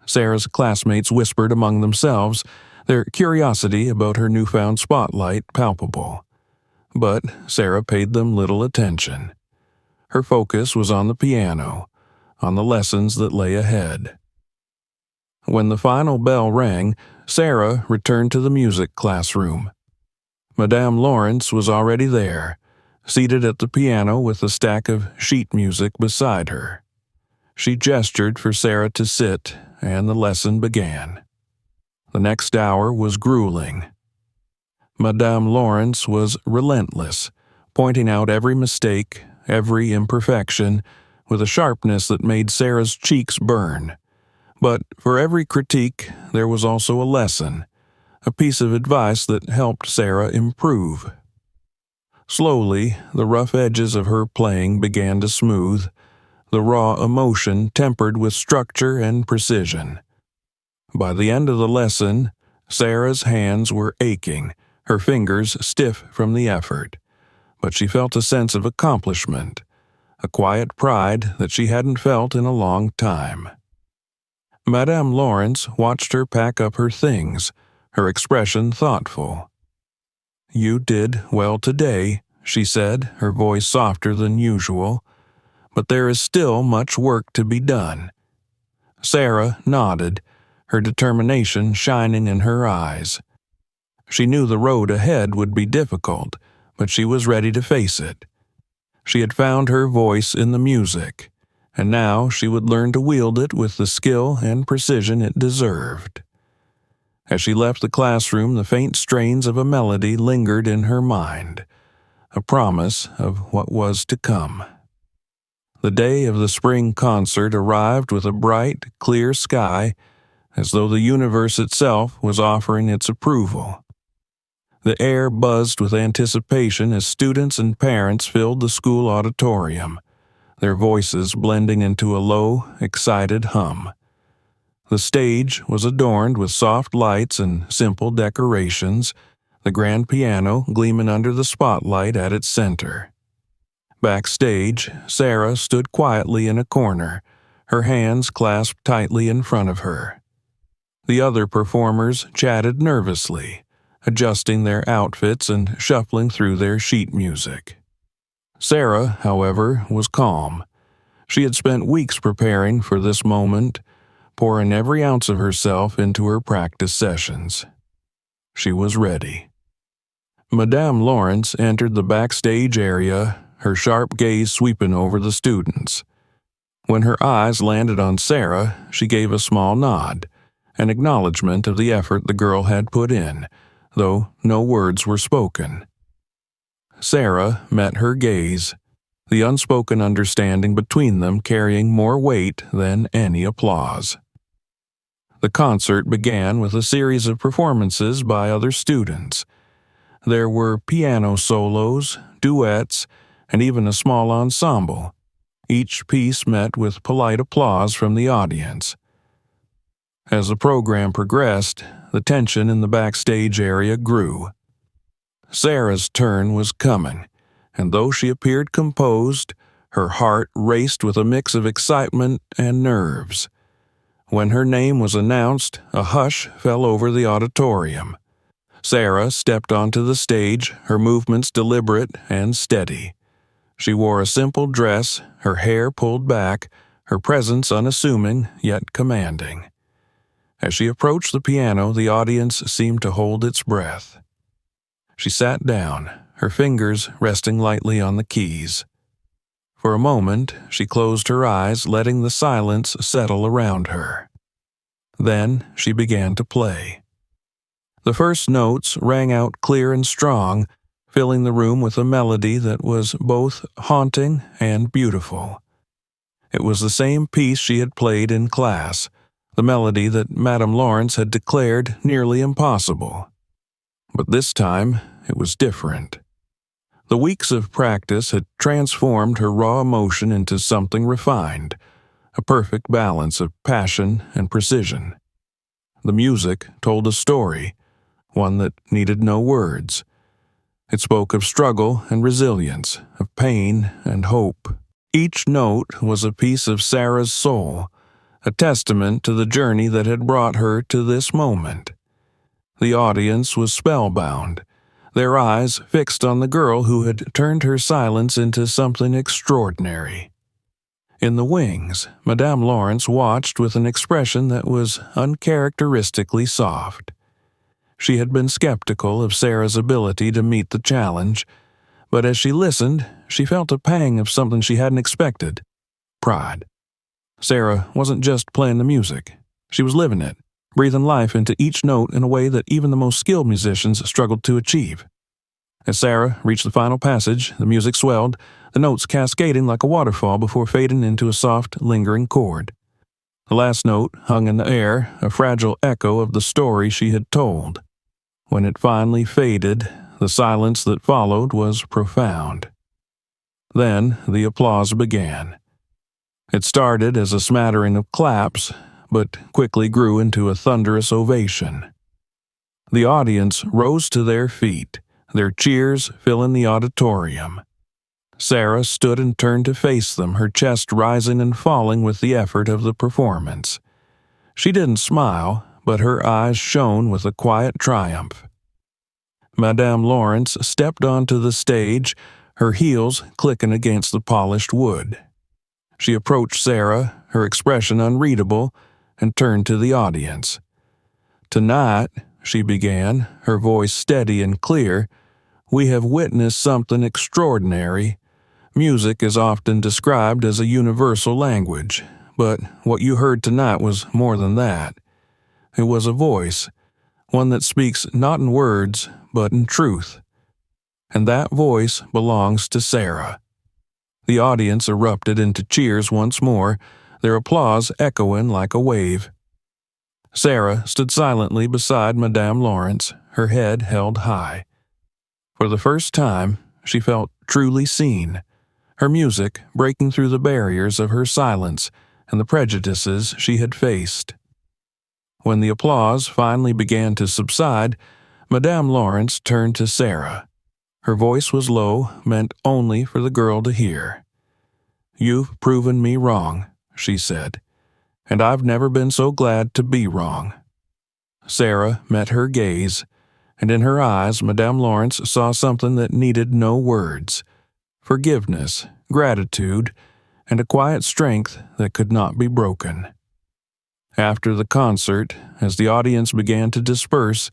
Sarah's classmates whispered among themselves, their curiosity about her newfound spotlight palpable. But Sarah paid them little attention. Her focus was on the piano, on the lessons that lay ahead. When the final bell rang, Sarah returned to the music classroom. Madame Lawrence was already there, seated at the piano with a stack of sheet music beside her. She gestured for Sarah to sit, and the lesson began. The next hour was grueling. Madame Lawrence was relentless, pointing out every mistake, every imperfection, with a sharpness that made Sarah's cheeks burn. But for every critique, there was also a lesson, a piece of advice that helped Sarah improve. Slowly, the rough edges of her playing began to smooth, the raw emotion tempered with structure and precision. By the end of the lesson, Sarah's hands were aching, her fingers stiff from the effort, but she felt a sense of accomplishment, a quiet pride that she hadn't felt in a long time. Madame Lawrence watched her pack up her things, her expression thoughtful. "You did well today," she said, her voice softer than usual, "but there is still much work to be done." Sarah nodded, her determination shining in her eyes. She knew the road ahead would be difficult, but she was ready to face it. She had found her voice in the music, and now she would learn to wield it with the skill and precision it deserved. As she left the classroom, the faint strains of a melody lingered in her mind, a promise of what was to come. The day of the spring concert arrived with a bright, clear sky, as though the universe itself was offering its approval. The air buzzed with anticipation as students and parents filled the school auditorium, their voices blending into a low, excited hum. The stage was adorned with soft lights and simple decorations, the grand piano gleaming under the spotlight at its center. Backstage, Sarah stood quietly in a corner, her hands clasped tightly in front of her. The other performers chatted nervously, adjusting their outfits and shuffling through their sheet music. Sarah, however, was calm. She had spent weeks preparing for this moment, pouring every ounce of herself into her practice sessions. She was ready. Madame Lawrence entered the backstage area, her sharp gaze sweeping over the students. When her eyes landed on Sarah, she gave a small nod, an acknowledgement of the effort the girl had put in, though no words were spoken. Sarah met her gaze, the unspoken understanding between them carrying more weight than any applause. The concert began with a series of performances by other students. There were piano solos, duets, and even a small ensemble. Each piece met with polite applause from the audience. As the program progressed, the tension in the backstage area grew. Sarah's turn was coming, and though she appeared composed, Her heart raced with a mix of excitement and nerves. When her name was announced, a hush fell over the auditorium. Sarah stepped onto the stage, her movements deliberate and steady. She wore a simple dress, her hair pulled back, her presence unassuming yet commanding. As she approached the piano, the audience seemed to hold its breath. She sat down, her fingers resting lightly on the keys. For a moment, she closed her eyes, letting the silence settle around her. Then she began to play. The first notes rang out clear and strong, filling the room with a melody that was both haunting and beautiful. It was the same piece she had played in class, the melody that Madame Lawrence had declared nearly impossible. But this time, it was different. The weeks of practice had transformed her raw emotion into something refined, a perfect balance of passion and precision. The music told a story, one that needed no words. It spoke of struggle and resilience, of pain and hope. Each note was a piece of Sarah's soul, a testament to the journey that had brought her to this moment. The audience was spellbound, their eyes fixed on the girl who had turned her silence into something extraordinary. In the wings, Madame Lawrence watched with an expression that was uncharacteristically soft. She had been skeptical of Sarah's ability to meet the challenge, but as she listened, she felt a pang of something she hadn't expected: pride. Sarah wasn't just playing the music. She was living it, breathing life into each note in a way that even the most skilled musicians struggled to achieve. As Sarah reached the final passage, the music swelled, the notes cascading like a waterfall before fading into a soft, lingering chord. The last note hung in the air, a fragile echo of the story she had told. When it finally faded, the silence that followed was profound. Then the applause began. It started as a smattering of claps, but quickly grew into a thunderous ovation. The audience rose to their feet, their cheers filling the auditorium. Sarah stood and turned to face them, her chest rising and falling with the effort of the performance. She didn't smile, but her eyes shone with a quiet triumph. Madame Lawrence stepped onto the stage, her heels clicking against the polished wood. She approached Sarah, her expression unreadable, and turned to the audience. "Tonight," she began, her voice steady and clear, "we have witnessed something extraordinary. Music is often described as a universal language, but what you heard tonight was more than that. It was a voice, one that speaks not in words, but in truth. And that voice belongs to Sarah." The audience erupted into cheers once more, their applause echoing like a wave. Sarah stood silently beside Madame Lawrence, her head held high. For the first time, she felt truly seen, her music breaking through the barriers of her silence and the prejudices she had faced. When the applause finally began to subside, Madame Lawrence turned to Sarah. Her voice was low, meant only for the girl to hear. "You've proven me wrong," she said, "and I've never been so glad to be wrong." Sarah met her gaze, and in her eyes Madame Lawrence saw something that needed no words: forgiveness, gratitude, and a quiet strength that could not be broken. After the concert, as the audience began to disperse,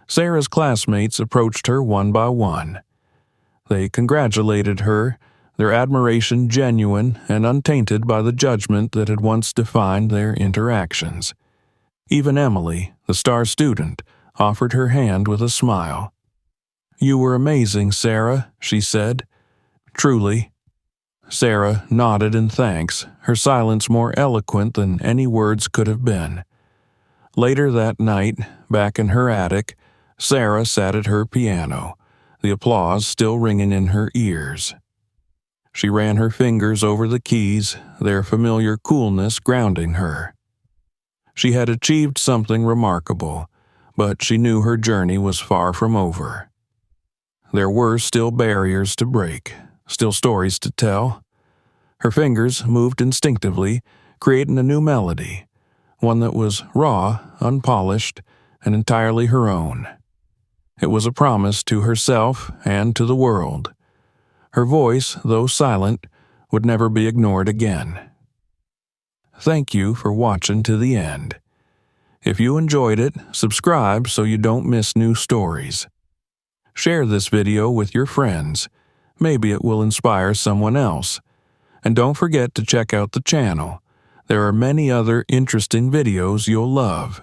Sarah's classmates approached her one by one. They congratulated her, their admiration genuine and untainted by the judgment that had once defined their interactions. Even Emily, the star student, offered her hand with a smile. "You were amazing, Sarah," she said. "Truly." Sarah nodded in thanks, her silence more eloquent than any words could have been. Later that night, back in her attic, Sarah sat at her piano, the applause still ringing in her ears. She ran her fingers over the keys, their familiar coolness grounding her. She had achieved something remarkable, but she knew her journey was far from over. There were still barriers to break, still stories to tell. Her fingers moved instinctively, creating a new melody, one that was raw, unpolished, and entirely her own. It was a promise to herself and to the world. Her voice, though silent, would never be ignored again. Thank you for watching to the end. If you enjoyed it, subscribe so you don't miss new stories. Share this video with your friends. Maybe it will inspire someone else. And don't forget to check out the channel. There are many other interesting videos you'll love.